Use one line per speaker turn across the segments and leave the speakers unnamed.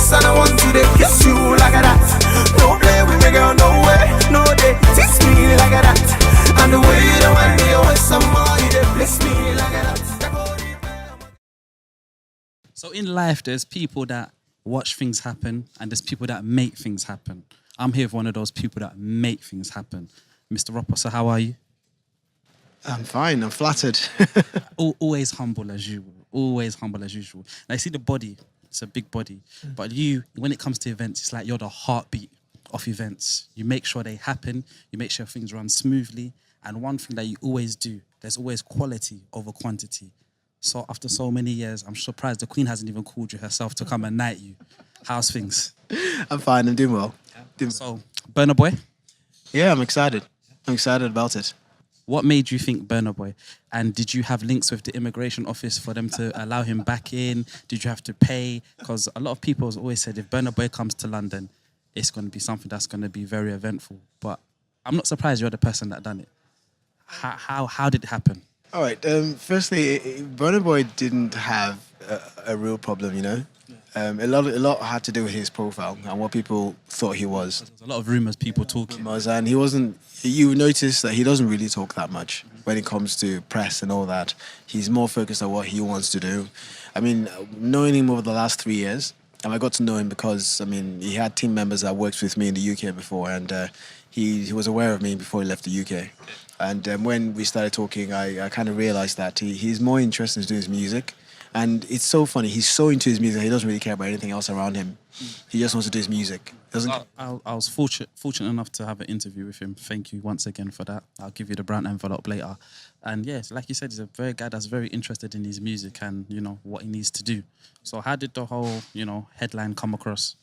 West and I want to they kiss you like that. Don't play with me, girl, no way, no they tease me like that. And the way you don't want me, always somebody they bless me like that.
So in life, there's people that watch things happen and there's people that make things happen. I'm here with one of those people that make things happen. Mr. Ropo, so how are you?
I'm fine, I'm flattered.
Always humble as usual. Always humble as usual. Now, you see the body, it's a big body. But you, when it comes to events, it's like you're the heartbeat of events. You make sure they happen. You make sure things run smoothly. And one thing that you always do, there's always quality over quantity. So after so many years, I'm surprised the Queen hasn't even called you herself to come and knight you. How's things?
I'm fine, I'm doing well.
So, Burna Boy?
Yeah, I'm excited. I'm excited about it.
What made you think Burna Boy? And did you have links with the immigration office for them to allow him back in? Did you have to pay? Because a lot of people have always said if Burna Boy comes to London, it's going to be something that's going to be very eventful. But I'm not surprised you're the person that done it. How did it happen?
All right, firstly, Burna Boy didn't have a real problem, you know? A lot had to do with his profile and what people thought he was.
There's a lot of rumours, people talking.
And he wasn't, you notice that he doesn't really talk that much when it comes to press and all that. He's more focused on what he wants to do. I mean, knowing him over the last 3 years, and I got to know him because, I mean, he had team members that worked with me in the UK before, and he was aware of me before he left the UK. And when we started talking, I kind of realised that he's more interested in doing his music. And it's so funny, he's so into his music, he doesn't really care about anything else around him. He just wants to do his music.
I was fortunate enough to have an interview with him. Thank you once again for that. I'll give you the brown envelope later. And yes, like you said, he's a very guy that's very interested in his music and, you know, what he needs to do. So how did the whole, you know, headline come across?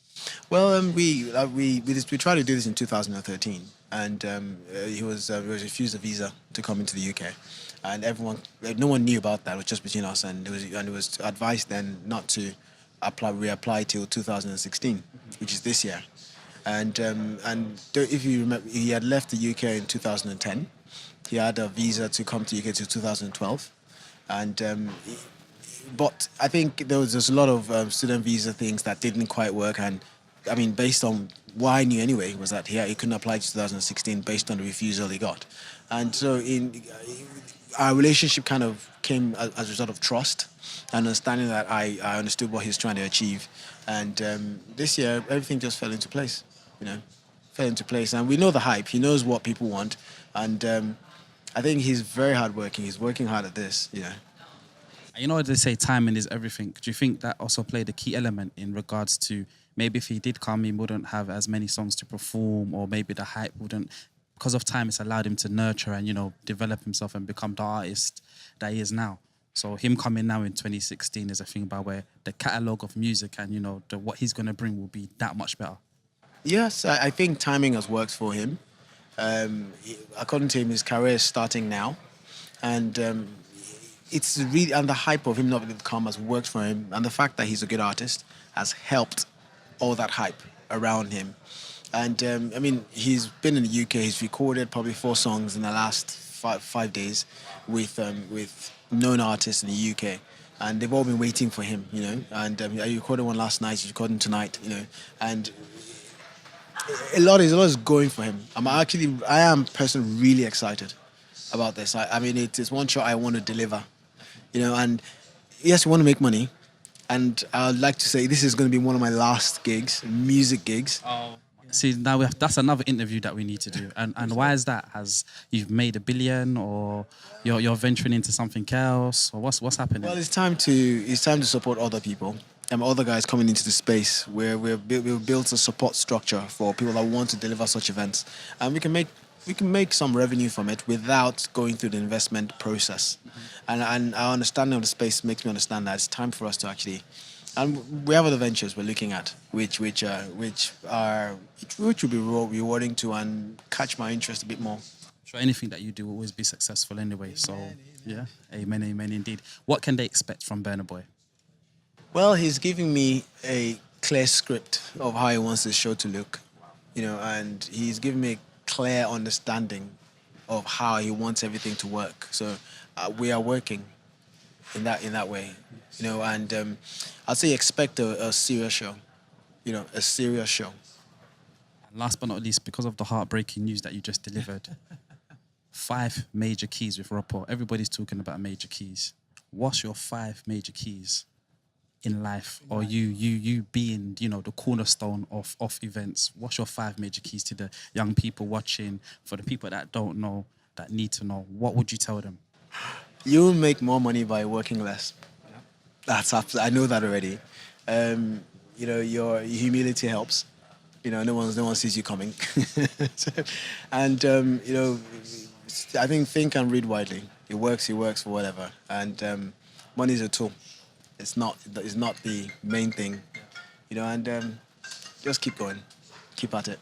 Well, we tried to do this in 2013, and he was refused a visa to come into the UK, and no one knew about that. It was just between us, and it was advised then not to reapply till 2016, which is this year. And if you remember, he had left the UK in 2010. He had a visa to come to UK till 2012, and. But I think there was just a lot of student visa things that didn't quite work. And I mean, based on what I knew anyway, was that he couldn't apply to 2016 based on the refusal he got. And so our relationship kind of came as a result of trust and understanding that I understood what he was trying to achieve. And this year, everything just fell into place, you know, And we know the hype. He knows what people want. And I think he's very hardworking. He's working hard at this, you know.
You know, they say timing is everything. Do you think that also played a key element in regards to maybe if he did come, he wouldn't have as many songs to perform, or maybe the hype wouldn't, because of time, it's allowed him to nurture and, you know, develop himself and become the artist that he is now. So him coming now in 2016 is a thing about where the catalogue of music and, you know, what he's going to bring will be that much better.
Yes, I think timing has worked for him. According to him, his career is starting now. And it's really, and the hype of him not being able to come has worked for him, and the fact that he's a good artist has helped all that hype around him. And I mean, he's been in the UK. He's recorded probably 4 songs in the last five days with known artists in the UK, and they've all been waiting for him, you know. And I recorded one last night. He's recording tonight, you know. And a lot is going for him. I am personally really excited about this. I mean, it's one shot I want to deliver. You know, and yes, we want to make money. And I'd like to say this is going to be one of my last gigs, music gigs.
Oh. See, now that's another interview that we need to do. And why is that? Has you've made $1 billion, or you're venturing into something else, or what's happening?
Well, it's time to support other people. Other guys coming into the space where we've built a support structure for people that want to deliver such events, and we can make some revenue from it without going through the investment process. Mm-hmm. And our understanding of the space makes me understand that it's time for us to actually, and we have other ventures we're looking at, which will be rewarding to and catch my interest a bit more.
Sure, anything that you do will always be successful anyway. So yeah, amen, amen, indeed. What can they expect from Burna Boy?
Well, he's giving me a clear script of how he wants the show to look, you know, and he's giving me a clear understanding of how he wants everything to work. So we are working in that way, you know. And I'd say expect a serious show, a serious show.
And last but not least, because of the heartbreaking news that you just delivered, 5 major keys with Ropo. Everybody's talking about major keys. What's your 5 major keys in life? Or you being, the cornerstone of events? What's your 5 major keys to the young people watching, for the people that don't know, that need to know? What would you tell them?
You'll make more money by working less. I know that already. Your humility helps. No one sees you coming. And I think and read widely. It works for whatever. And money is a tool. It's not the main thing. And just keep going. Keep at it.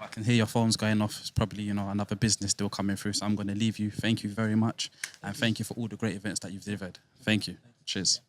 I can hear your phone's going off. It's probably, another business deal coming through. So I'm going to leave you. Thank you very much. And thank you for all the great events that you've delivered. Thank you. Cheers.